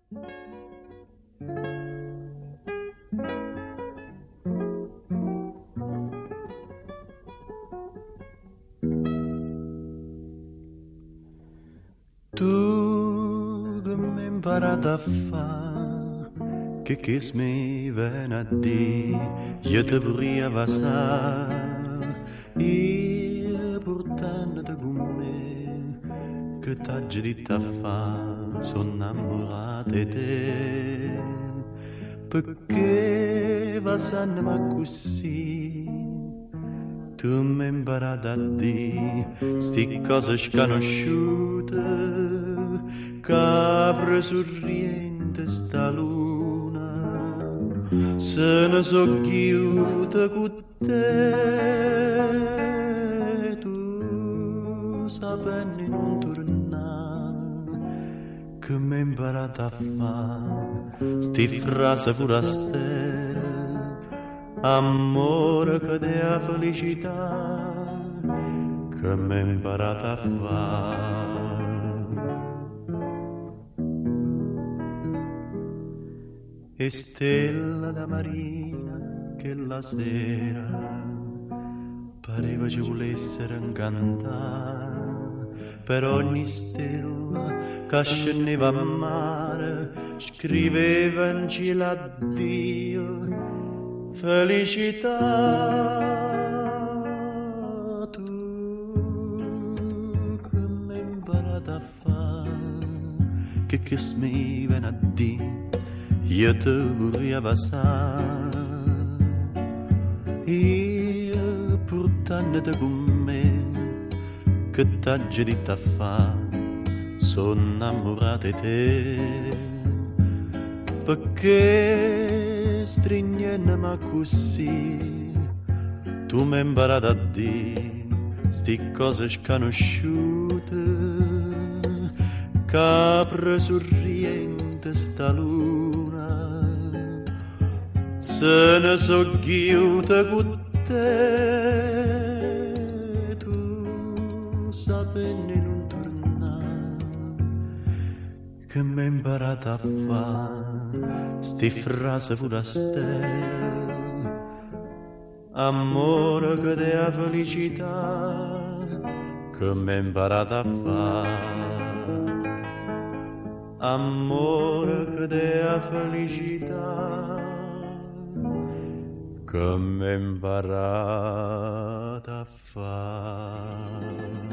Tu che mi hai imparato a fare, che mi viene a dire, io ti vorrei passare, io portandoti con me, che t'hai detto a fare, sono innamorato di te, perché passando così, tu mi hai imparato a dire sti cose sconosciute, capre sorriente sta luna, se ne so chiude con te, tu sapendo non tornare, che mi hai imparato a fare sti frasi forastere, amore che dea felicità, che m'è imparata a fare. E stella da marina che la sera pareva ci volessero incantare, per ogni stella che scendeva a mare scriveva in cielo addio felicità. Tu che mi hai imparato a fare, che mi viene a dire, io te vorrei abbassare, io portandoti con me, che t'hai detto a fare, sono innamorato di te, perché stringendomi così, tu mi hai imparato a dire sti cose sconosciute, capre sorriente sta luna, se ne so chiude con te, tu sapendo non tornare, che mi hai imparato a fare sti frasi forastere, amore che dea felicità, che mi hai imparato a fare, amore che dea felicità, che mi hai imparato a fare.